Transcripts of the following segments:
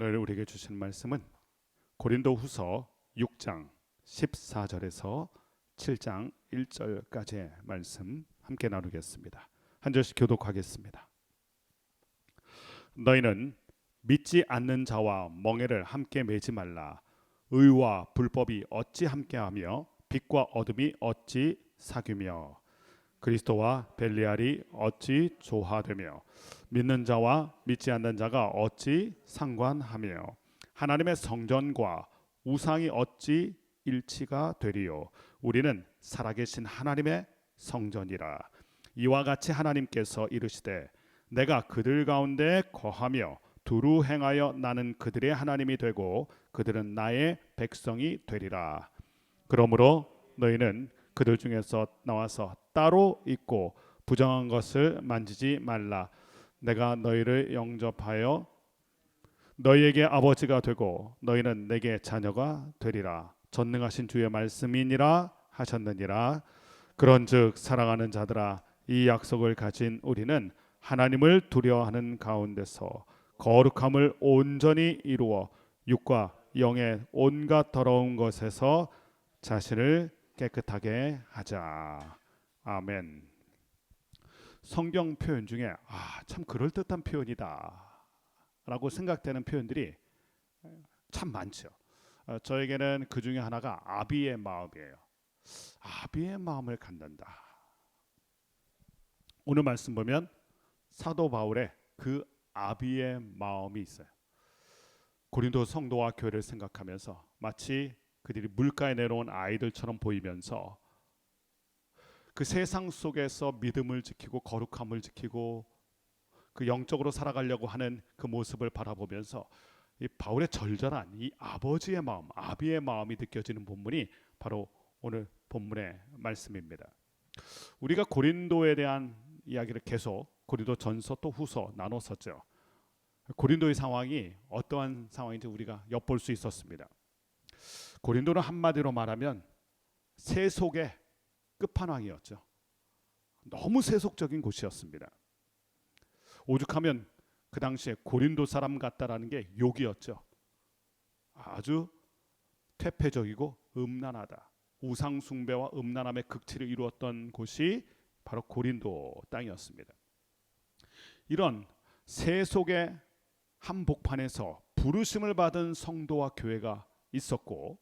오늘 우리에게 주신 말씀은 고린도후서 6장 14절에서 7장 1절까지의 말씀 함께 나누겠습니다. 한 절씩 교독하겠습니다. 너희는 믿지 않는 자와 멍에를 함께 매지 말라. 의와 불법이 어찌 함께하며 빛과 어둠이 어찌 사귀며 그리스도와 벨리알이 어찌 조화되며 믿는 자와 믿지 않는 자가 어찌 상관하며 하나님의 성전과 우상이 어찌 일치가 되리요. 우리는 살아계신 하나님의 성전이라. 이와 같이 하나님께서 이르시되 내가 그들 가운데 거하며 두루 행하여 나는 그들의 하나님이 되고 그들은 나의 백성이 되리라. 그러므로 너희는 그들 중에서 나와서 따로 있고 부정한 것을 만지지 말라. 내가 너희를 영접하여 너희에게 아버지가 되고 너희는 내게 자녀가 되리라. 전능하신 주의 말씀이니라 하셨느니라. 그런즉 사랑하는 자들아, 이 약속을 가진 우리는 하나님을 두려워하는 가운데서 거룩함을 온전히 이루어 육과 영의 온갖 더러운 것에서 자신을 깨끗하게 하자. 아멘. 성경 표현 중에 참 그럴듯한 표현이다 라고 생각되는 표현들이 참 많죠. 저에게는 그 중에 하나가 아비의 마음이에요. 아비의 마음을 갖는다. 오늘 말씀 보면 사도 바울의 그 아비의 마음이 있어요. 고린도 성도와 교회를 생각하면서 마치 그들이 물가에 내려온 아이들처럼 보이면서 그 세상 속에서 믿음을 지키고 거룩함을 지키고 그 영적으로 살아가려고 하는 그 모습을 바라보면서 이 바울의 절절한 이 아버지의 마음, 아비의 마음이 느껴지는 본문이 바로 오늘 본문의 말씀입니다. 우리가 고린도에 대한 이야기를 계속 고린도 전서 또 후서 나눴었죠. 고린도의 상황이 어떠한 상황인지 우리가 엿볼 수 있었습니다. 고린도는 한마디로 말하면 세속의 끝판왕이었죠. 너무 세속적인 곳이었습니다. 오죽하면 그 당시에 고린도 사람 같다라는 게 욕이었죠. 아주 퇴폐적이고 음란하다. 우상 숭배와 음란함의 극치를 이루었던 곳이 바로 고린도 땅이었습니다. 이런 세속의 한복판에서 부르심을 받은 성도와 교회가 있었고,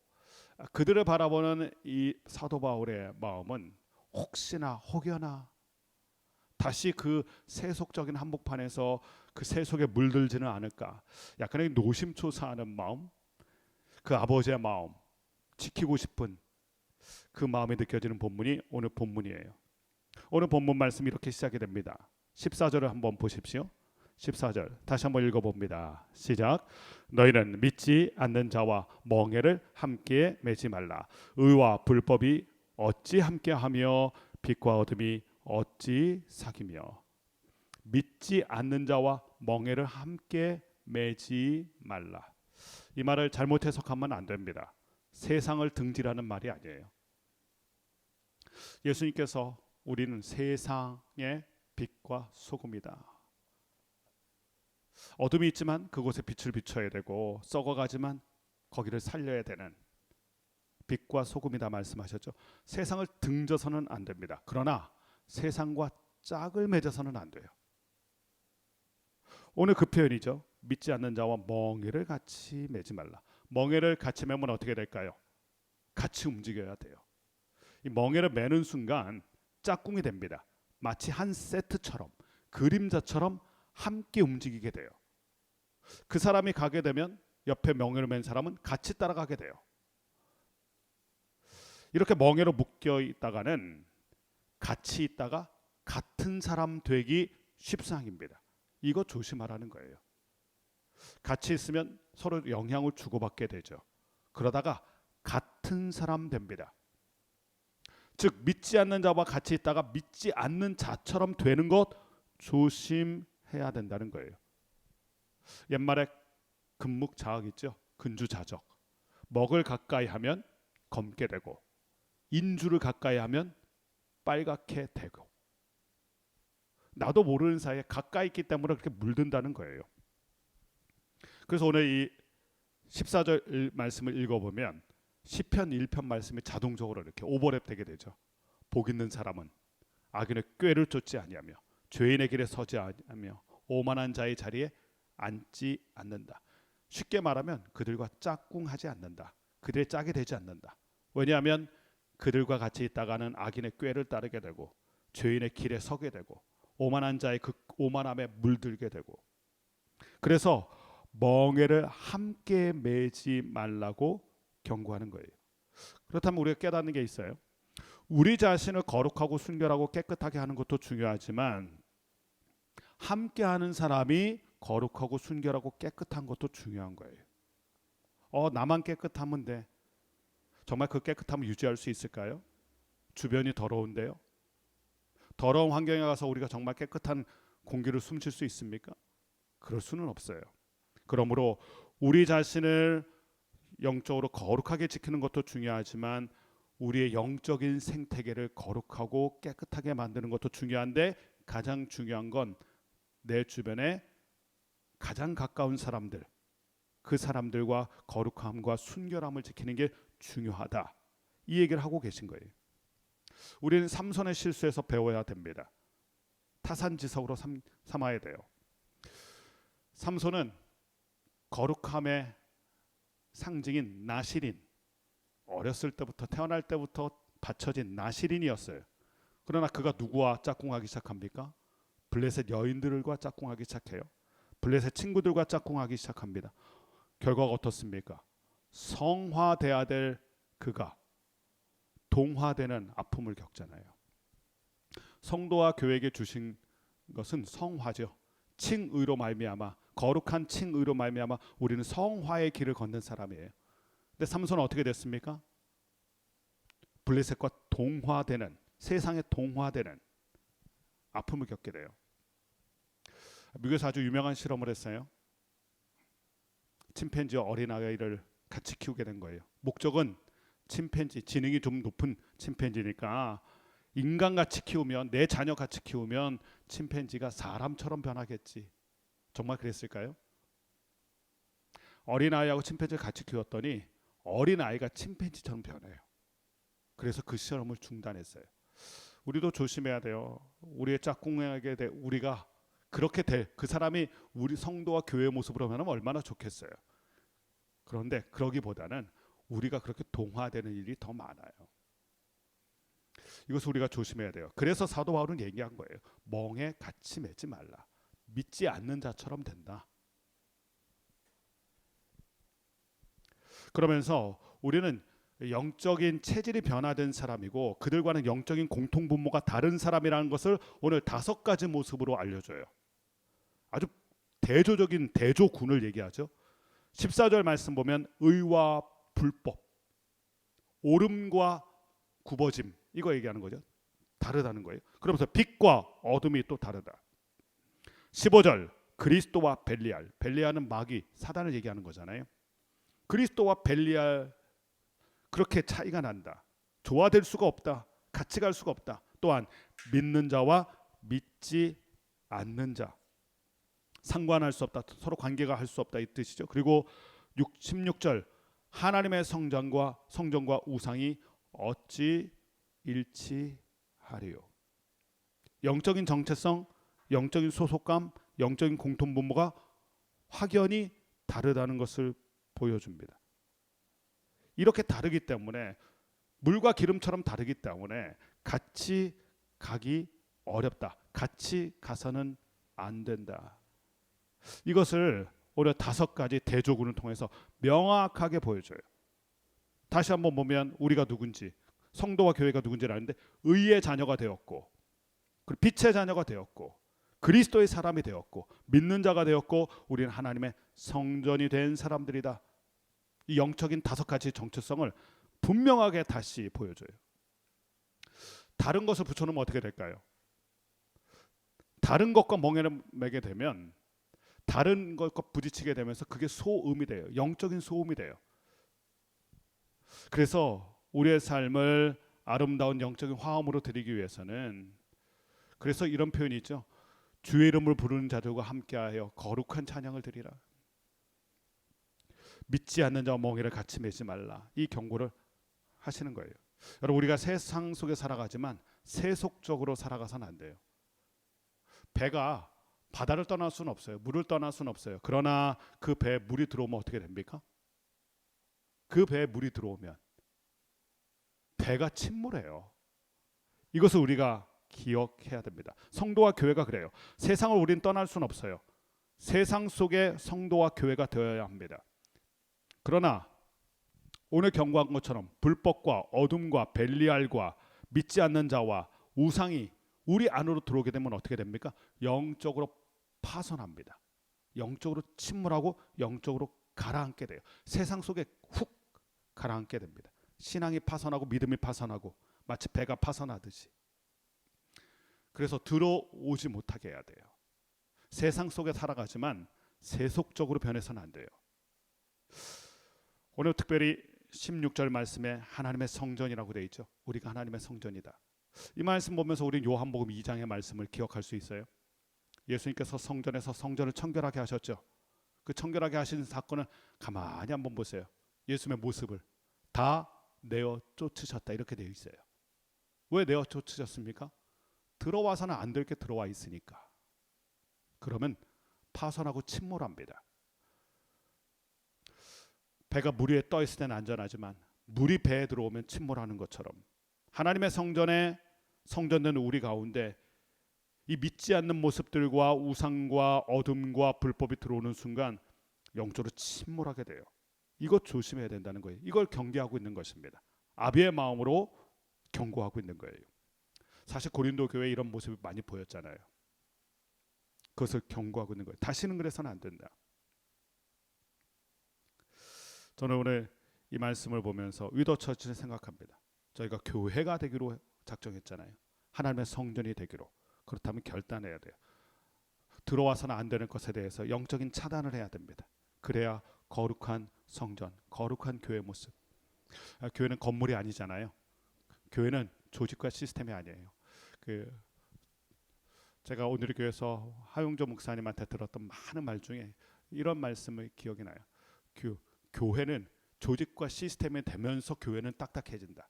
그들을 바라보는 이 사도 바울의 마음은 혹여나 다시 그 세속적인 한복판에서 그 세속에 물들지는 않을까, 약간의 노심초사하는 마음, 그 아버지의 마음, 지키고 싶은 그 마음이 느껴지는 본문이 오늘 본문이에요. 오늘 본문 말씀이 이렇게 시작이 됩니다. 14절을 한번 보십시오. 14절 다시 한번 읽어봅니다. 시작. 너희는 믿지 않는 자와 멍에를 함께 매지 말라. 의와 불법이 어찌 함께하며 빛과 어둠이 어찌 사귀며. 믿지 않는 자와 멍에를 함께 매지 말라. 이 말을 잘못 해석하면 안 됩니다. 세상을 등지라는 말이 아니에요. 예수님께서 우리는 세상의 빛과 소금이다. 어둠이 있지만 그곳에 빛을 비춰야 되고 썩어가지만 거기를 살려야 되는 빛과 소금이다 말씀하셨죠. 세상을 등져서는 안 됩니다. 그러나 세상과 짝을 맺어서는 안 돼요. 오늘 그 표현이죠. 믿지 않는 자와 멍에를 같이 매지 말라. 멍에를 같이 매면 어떻게 될까요? 같이 움직여야 돼요. 이 멍에를 매는 순간 짝꿍이 됩니다. 마치 한 세트처럼, 그림자처럼 함께 움직이게 돼요. 그 사람이 가게 되면 옆에 멍에를 맨 사람은 같이 따라가게 돼요. 이렇게 멍에로 묶여 있다가는 같이 있다가 같은 사람 되기 쉽상입니다. 이거 조심하라는 거예요. 같이 있으면 서로 영향을 주고받게 되죠. 그러다가 같은 사람 됩니다. 즉 믿지 않는 자와 같이 있다가 믿지 않는 자처럼 되는 것 조심해야 된다는 거예요. 옛말에 근묵자학 있죠. 근주자적. 먹을 가까이 하면 검게 되고 인주를 가까이 하면 빨갛게 되고, 나도 모르는 사이에 가까이 있기 때문에 그렇게 물든다는 거예요. 그래서 오늘 이 14절 말씀을 읽어보면 시편 1편 말씀이 자동적으로 이렇게 오버랩 되게 되죠. 복 있는 사람은 악인의 꾀를 쫓지 아니하며 죄인의 길에 서지 아니하며 오만한 자의 자리에 앉지 않는다. 쉽게 말하면 그들과 짝꿍하지 않는다. 그들의 짝이 되지 않는다. 왜냐하면 그들과 같이 있다가는 악인의 꾀를 따르게 되고 죄인의 길에 서게 되고 오만한 자의 그 오만함에 물들게 되고, 그래서 멍에를 함께 매지 말라고 경고하는 거예요. 그렇다면 우리가 깨닫는 게 있어요. 우리 자신을 거룩하고 순결하고 깨끗하게 하는 것도 중요하지만 함께하는 사람이 거룩하고 순결하고 깨끗한 것도 중요한 거예요. 나만 깨끗하면 돼. 정말 그 깨끗함을 유지할 수 있을까요? 주변이 더러운데요. 더러운 환경에 가서 우리가 정말 깨끗한 공기를 숨쉴 수 있습니까? 그럴 수는 없어요. 그러므로 우리 자신을 영적으로 거룩하게 지키는 것도 중요하지만 우리의 영적인 생태계를 거룩하고 깨끗하게 만드는 것도 중요한데, 가장 중요한 건 내 주변에 가장 가까운 사람들, 그 사람들과 거룩함과 순결함을 지키는 게 중요하다, 이 얘기를 하고 계신 거예요. 우리는 삼손의 실수에서 배워야 됩니다. 타산지석으로 삼아야 돼요. 삼손은 거룩함의 상징인 나실인, 어렸을 때부터 태어날 때부터 받쳐진 나실인이었어요. 그러나 그가 누구와 짝꿍하기 시작합니까? 블레셋 여인들과 짝꿍하기 시작해요. 블레셋 친구들과 짝꿍하기 시작합니다. 결과가 어떻습니까? 성화돼야 될 그가 동화되는 아픔을 겪잖아요. 성도와 교회에게 주신 것은 성화죠. 칭의로 말미암아, 거룩한 칭의로 말미암아 우리는 성화의 길을 걷는 사람이에요. 근데 삼손은 어떻게 됐습니까? 블레셋과 동화되는, 세상에 동화되는 아픔을 겪게 돼요. 미국에서 아주 유명한 실험을 했어요. 침팬지와 어린아이를 같이 키우게 된 거예요. 목적은 침팬지, 지능이 좀 높은 침팬지니까 인간같이 키우면, 내 자녀같이 키우면 침팬지가 사람처럼 변하겠지. 정말 그랬을까요? 어린아이하고 침팬지를 같이 키웠더니 어린아이가 침팬지처럼 변해요. 그래서 그 실험을 중단했어요. 우리도 조심해야 돼요. 우리의 짝꿍에게 우리가 그렇게 그 사람이 우리 성도와 교회의 모습으로 변하면 얼마나 좋겠어요. 그런데 그러기보다는 우리가 그렇게 동화되는 일이 더 많아요. 이것을 우리가 조심해야 돼요. 그래서 사도 바울은 얘기한 거예요. 멍에 같이 매지 말라. 믿지 않는 자처럼 된다. 그러면서 우리는 영적인 체질이 변화된 사람이고 그들과는 영적인 공통분모가 다른 사람이라는 것을 오늘 5가지 모습으로 알려줘요. 아주 대조적인 대조군을 얘기하죠. 14절 말씀 보면 의와 불법, 옳음과 굽어짐, 이거 얘기하는 거죠. 다르다는 거예요. 그러면서 빛과 어둠이 또 다르다. 15절 그리스도와 벨리알, 벨리알은 마귀, 사단을 얘기하는 거잖아요. 그리스도와 벨리알 그렇게 차이가 난다. 조화될 수가 없다. 같이 갈 수가 없다. 또한 믿는 자와 믿지 않는 자, 상관할 수 없다. 서로 관계가 할 수 없다, 이 뜻이죠. 그리고 16절 하나님의 성전과 우상이 어찌 일치하리요. 영적인 정체성, 영적인 소속감, 영적인 공통분모가 확연히 다르다는 것을 보여줍니다. 이렇게 다르기 때문에, 물과 기름처럼 다르기 때문에 같이 가기 어렵다. 같이 가서는 안 된다. 이것을 오히려 5가지 대조군을 통해서 명확하게 보여줘요. 다시 한번 보면 우리가 누군지, 성도와 교회가 누군지를 아는데 의의 자녀가 되었고, 그리고 빛의 자녀가 되었고, 그리스도의 사람이 되었고, 믿는 자가 되었고, 우리는 하나님의 성전이 된 사람들이다. 이 영적인 5가지 정체성을 분명하게 다시 보여줘요. 다른 것을 붙여놓으면 어떻게 될까요? 다른 것과 멍에를 매게 되면 다른 것과 부딪히게 되면서 그게 소음이 돼요. 영적인 소음이 돼요. 그래서 우리의 삶을 아름다운 영적인 화음으로 드리기 위해서는, 그래서 이런 표현이 있죠. 주의 이름을 부르는 자들과 함께하여 거룩한 찬양을 드리라. 믿지 않는 자와 멍에를 같이 매지 말라. 이 경고를 하시는 거예요. 여러분, 우리가 세상 속에 살아가지만 세속적으로 살아가서는 안 돼요. 배가 바다를 떠날 수는 없어요. 물을 떠날 수는 없어요. 그러나 그 배에 물이 들어오면 어떻게 됩니까? 그 배에 물이 들어오면 배가 침몰해요. 이것을 우리가 기억해야 됩니다. 성도와 교회가 그래요. 세상을 우리는 떠날 수는 없어요. 세상 속에 성도와 교회가 되어야 합니다. 그러나 오늘 경고한 것처럼 불법과 어둠과 벨리알과 믿지 않는 자와 우상이 우리 안으로 들어오게 되면 어떻게 됩니까? 영적으로 파손합니다. 영적으로 침몰하고 영적으로 가라앉게 돼요. 세상 속에 훅 가라앉게 됩니다. 신앙이 파손하고 믿음이 파손하고 마치 배가 파손하듯이. 그래서 들어오지 못하게 해야 돼요. 세상 속에 살아가지만 세속적으로 변해서는 안 돼요. 오늘 특별히 16절 말씀에 하나님의 성전이라고 되어 있죠. 우리가 하나님의 성전이다. 이 말씀 보면서 우리 요한복음 2장의 말씀을 기억할 수 있어요. 예수님께서 성전에서 성전을 청결하게 하셨죠. 그 청결하게 하신 사건을 가만히 한번 보세요. 예수님의 모습을 다 내어 쫓으셨다 이렇게 되어 있어요. 왜 내어 쫓으셨습니까? 들어와서는 안 될 게 들어와 있으니까. 그러면 파손하고 침몰합니다. 배가 물 위에 떠 있을 때는 안전하지만 물이 배에 들어오면 침몰하는 것처럼 하나님의 성전에 성전된 우리 가운데 이 믿지 않는 모습들과 우상과 어둠과 불법이 들어오는 순간 영적으로 침몰하게 돼요. 이것 조심해야 된다는 거예요. 이걸 경계하고 있는 것입니다. 아비의 마음으로 경고하고 있는 거예요. 사실 고린도 교회에 이런 모습이 많이 보였잖아요. 그것을 경고하고 있는 거예요. 다시는 그래서는 안 된다. 저는 오늘 이 말씀을 보면서 위도처치를 생각합니다. 저희가 교회가 되기로 작정했잖아요. 하나님의 성전이 되기로. 그렇다면 결단해야 돼요. 들어와서는 안 되는 것에 대해서 영적인 차단을 해야 됩니다. 그래야 거룩한 성전, 거룩한 교회 모습. 교회는 건물이 아니잖아요. 교회는 조직과 시스템이 아니에요. 제가 오늘 교회에서 하용조 목사님한테 들었던 많은 말 중에 이런 말씀이 기억이 나요. 교회는 조직과 시스템이 되면서 교회는 딱딱해진다.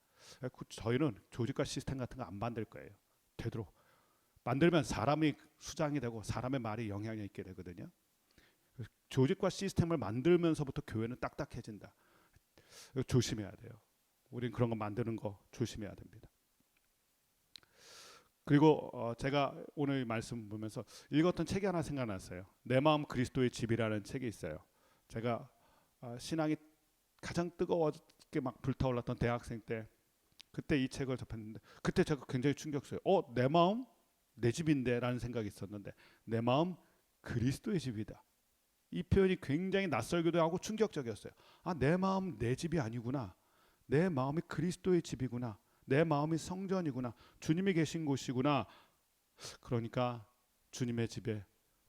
저희는 조직과 시스템 같은 거 안 만들 거예요. 되도록 만들면 사람이 수장이 되고 사람의 말이 영향이 있게 되거든요. 조직과 시스템을 만들면서부터 교회는 딱딱해진다. 조심해야 돼요. 우린 그런 거 만드는 거 조심해야 됩니다. 그리고 제가 오늘 말씀 보면서 읽었던 책이 하나 생각났어요. 내 마음 그리스도의 집이라는 책이 있어요. 제가 신앙이 가장 뜨거웠게 막 불타올랐던 대학생 때 그때 이 책을 접했는데 그때 제가 굉장히 충격스러워요. 내 마음 내 집인데 라는 생각이 있었는데 내 마음 그리스도의 집이다. 이 표현이 굉장히 낯설기도 하고 충격적이었어요. 내 마음 내 집이 아니구나. 내 마음이 그리스도의 집이구나. 내 마음이 성전이구나. 주님이 계신 곳이구나. 그러니까 주님의 집에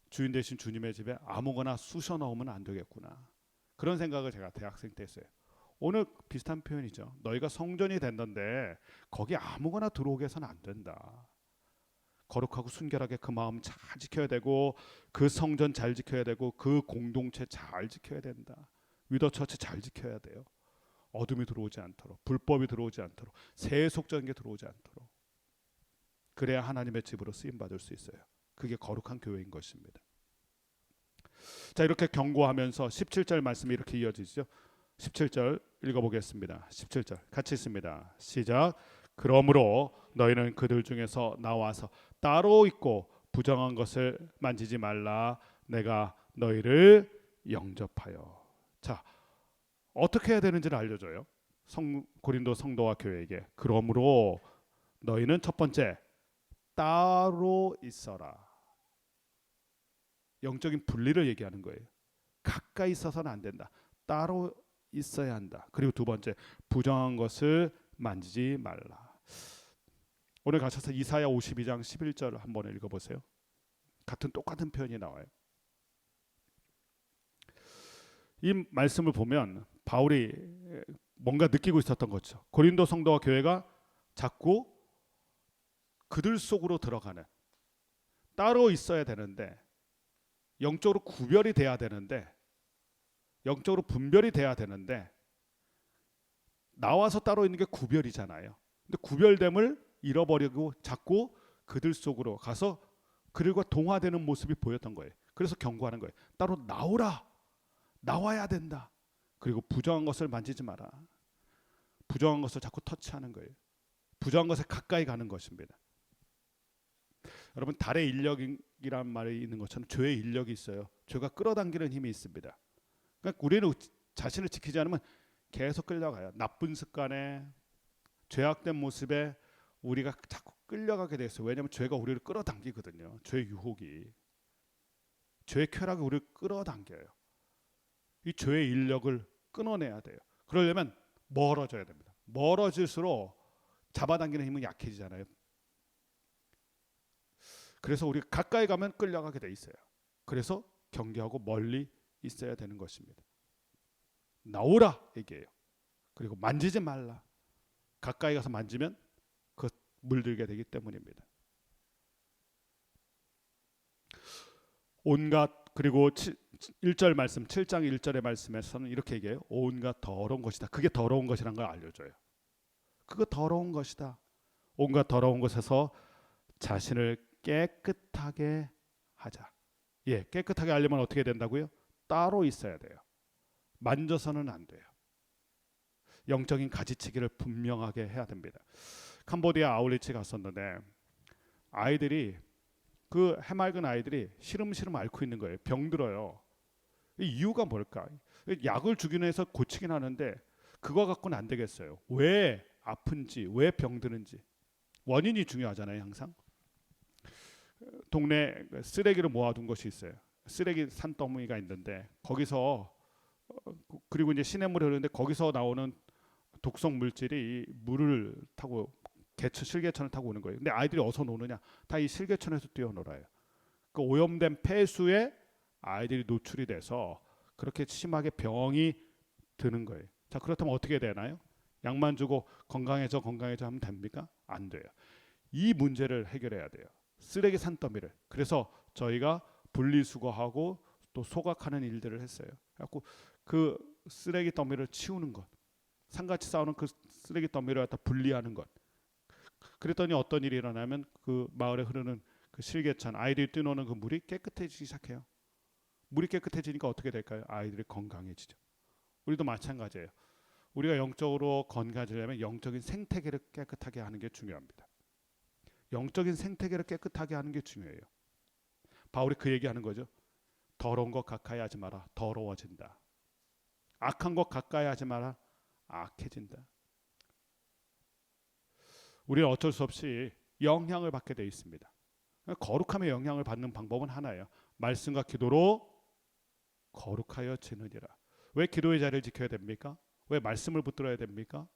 주인 되신 주님의 집에 아무거나 쑤셔 넣으면 안 되겠구나. 그런 생각을 제가 대학생 때 했어요. 오늘 비슷한 표현이죠. 너희가 성전이 된다는데 거기 아무거나 들어오게 해서는 안 된다. 거룩하고 순결하게 그 마음 잘 지켜야 되고 그 성전 잘 지켜야 되고 그 공동체 잘 지켜야 된다. 위도처치 잘 지켜야 돼요. 어둠이 들어오지 않도록, 불법이 들어오지 않도록, 세속적인 게 들어오지 않도록. 그래야 하나님의 집으로 쓰임 받을 수 있어요. 그게 거룩한 교회인 것입니다. 자, 이렇게 경고하면서 17절 말씀이 이렇게 이어지죠. 17절 읽어보겠습니다. 17절 같이 있습니다. 시작. 그러므로 너희는 그들 중에서 나와서 따로 있고 부정한 것을 만지지 말라. 내가 너희를 영접하여. 자, 어떻게 해야 되는지를 알려줘요. 고린도 성도와 교회에게. 그러므로 너희는 첫 번째 따로 있어라. 영적인 분리를 얘기하는 거예요. 가까이 있어서는 안 된다. 따로 있어야 한다. 그리고 두 번째 부정한 것을 만지지 말라. 오늘 가셔서 이사야 52장 11절 한번 읽어보세요. 똑같은 표현이 나와요. 이 말씀을 보면 바울이 뭔가 느끼고 있었던 거죠. 고린도 성도와 교회가 자꾸 그들 속으로 들어가는, 따로 있어야 되는데 영적으로 구별이 돼야 되는데 영적으로 분별이 돼야 되는데 나와서 따로 있는 게 구별이잖아요. 근데 구별됨을 잃어버리고 자꾸 그들 속으로 가서 그들과 동화되는 모습이 보였던 거예요. 그래서 경고하는 거예요. 따로 나오라. 나와야 된다. 그리고 부정한 것을 만지지 마라. 부정한 것을 자꾸 터치하는 거예요. 부정한 것에 가까이 가는 것입니다. 여러분, 달의 인력이란 말이 있는 것처럼 죄의 인력이 있어요. 죄가 끌어당기는 힘이 있습니다. 그러니까 우리는 자신을 지키지 않으면 계속 끌려가요. 나쁜 습관에, 죄악된 모습에 우리가 자꾸 끌려가게 돼 있어요. 왜냐하면 죄가 우리를 끌어당기거든요. 죄의 유혹이, 죄의 쾌락이 우리를 끌어당겨요. 이 죄의 인력을 끊어내야 돼요. 그러려면 멀어져야 됩니다. 멀어질수록 잡아당기는 힘은 약해지잖아요. 그래서 우리가 가까이 가면 끌려가게 돼 있어요. 그래서 경계하고 멀리 있어야 되는 것입니다. 나오라 얘기해요. 그리고 만지지 말라. 가까이 가서 만지면 그 물들게 되기 때문입니다. 온갖, 그리고 1절 말씀, 7장 1절의 말씀에서는 이렇게 얘기해요. 온갖 더러운 것이다. 그게 더러운 것이라는 걸 알려줘요. 그거 더러운 것이다. 온갖 더러운 것에서 자신을 깨끗하게 하자. 예, 깨끗하게 하려면 어떻게 된다고요? 따로 있어야 돼요. 만져서는 안 돼요. 영적인 가지치기를 분명하게 해야 됩니다. 캄보디아 아울리치 갔었는데 아이들이, 그 해맑은 아이들이 시름시름 앓고 있는 거예요. 병들어요. 이유가 뭘까? 약을 주긴 해서 고치긴 하는데 그거 갖고는 안 되겠어요. 왜 아픈지, 왜 병드는지. 원인이 중요하잖아요, 항상. 동네 쓰레기를 모아둔 것이 있어요. 쓰레기 산더미가 있는데 거기서, 그리고 이제 시냇물이 흐르는데 거기서 나오는 독성 물질이 이 물을 타고 실개천을 타고 오는 거예요. 근데 아이들이 어디서 노느냐? 다 이 실개천에서 뛰어놀아요. 그 오염된 폐수에 아이들이 노출이 돼서 그렇게 심하게 병이 드는 거예요. 자, 그렇다면 어떻게 되나요? 약만 주고 건강해져 하면 됩니까? 안 돼요. 이 문제를 해결해야 돼요. 쓰레기 산더미를. 그래서 저희가 분리수거하고 또 소각하는 일들을 했어요. 그래갖고 그 쓰레기 더미를 치우는 것, 산같이 싸우는 그 쓰레기 더미를 갖다 분리하는 것. 그랬더니 어떤 일이 일어나면 그 마을에 흐르는 그 실개천, 아이들이 뛰노는 그 물이 깨끗해지기 시작해요. 물이 깨끗해지니까 어떻게 될까요? 아이들이 건강해지죠. 우리도 마찬가지예요. 우리가 영적으로 건강해지려면 영적인 생태계를 깨끗하게 하는 게 중요합니다. 영적인 생태계를 깨끗하게 하는 게 중요해요. 바울이 그 얘기하는 거죠. 더러운 것 가까이 하지 마라. 더러워진다. 악한 것 가까이 하지 마라. 악해진다. 우리는 어쩔 수 없이 영향을 받게 돼 있습니다. 거룩함의 영향을 받는 방법은 하나예요. 말씀과 기도로 거룩하여 지느니라. 왜 기도의 자리를 지켜야 됩니까? 왜 말씀을 붙들어야 됩니까?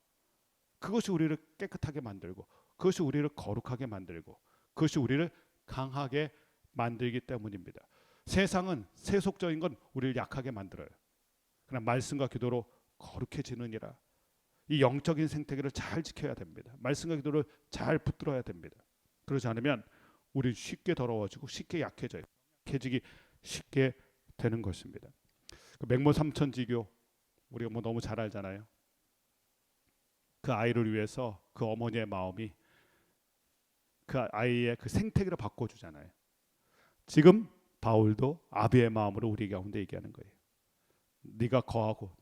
그것이 우리를 깨끗하게 만들고, 그것이 우리를 거룩하게 만들고, 그것이 우리를 강하게 만들기 때문입니다. 세상은, 세속적인 건 우리를 약하게 만들어요. 그러나 말씀과 기도로 거룩해지느니라. 이 영적인 생태계를 잘 지켜야 됩니다. 말씀과 기도를 잘 붙들어야 됩니다. 그러지 않으면 우리는 쉽게 더러워지고 쉽게 약해져요. 약해지기 쉽게 되는 것입니다. 그 맹모 삼천지교, 우리가 뭐 너무 잘 알잖아요. 그 아이를 위해서 그 어머니의 마음이 그 아이의 그 생태계를 바꿔주잖아요. 지금 바울도 아비의 마음으로 우리 가운데 얘기하는 거예요. 네가 거하고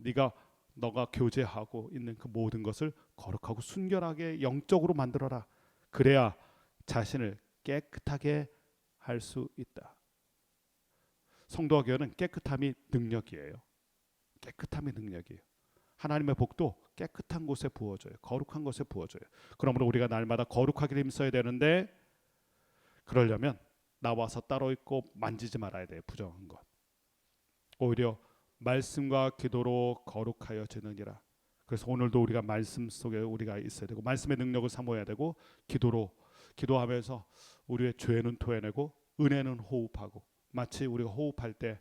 너가 교제하고 있는 그 모든 것을 거룩하고 순결하게 영적으로 만들어라. 그래야 자신을 깨끗하게 할 수 있다. 성도와 교회는 깨끗함이 능력이에요. 깨끗함이 능력이에요. 하나님의 복도 깨끗한 곳에 부어져요. 거룩한 곳에 부어져요. 그러므로 우리가 날마다 거룩하게 힘써야 되는데, 그러려면 나와서 따로 있고 만지지 말아야 돼요. 부정한 것. 오히려 말씀과 기도로 거룩하여 지느니라. 그래서 오늘도 우리가 말씀 속에 우리가 있어야 되고, 말씀의 능력을 사모해야 되고, 기도하면서 우리의 죄는 토해내고 은혜는 호흡하고, 마치 우리가 호흡할 때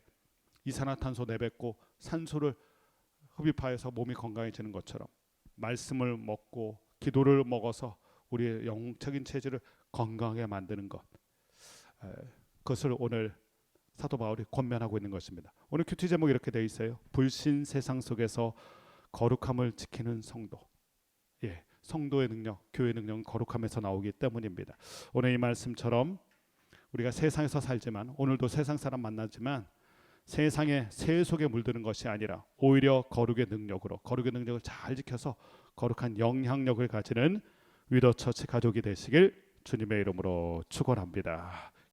이산화탄소 내뱉고 산소를 흡입하여서 몸이 건강해지는 것처럼 말씀을 먹고 기도를 먹어서 우리의 영적인 체질을 건강하게 만드는 것, 그것을 오늘 사도 바울이 권면하고 있는 것입니다. 오늘 큐티 제목 이렇게 되어 있어요. 불신 세상 속에서 거룩함을 지키는 성도. 예, 성도의 능력, 교회의 능력은 거룩함에서 나오기 때문입니다. 오늘 이 말씀처럼 우리가 세상에서 살지만 오늘도 세상 사람 만나지만 세상의 세 속에 물드는 것이 아니라 오히려 거룩의 능력을 잘 지켜서 거룩한 영향력을 가지는 위더 처치 가족이 되시길 주님의 이름으로 축원합니다.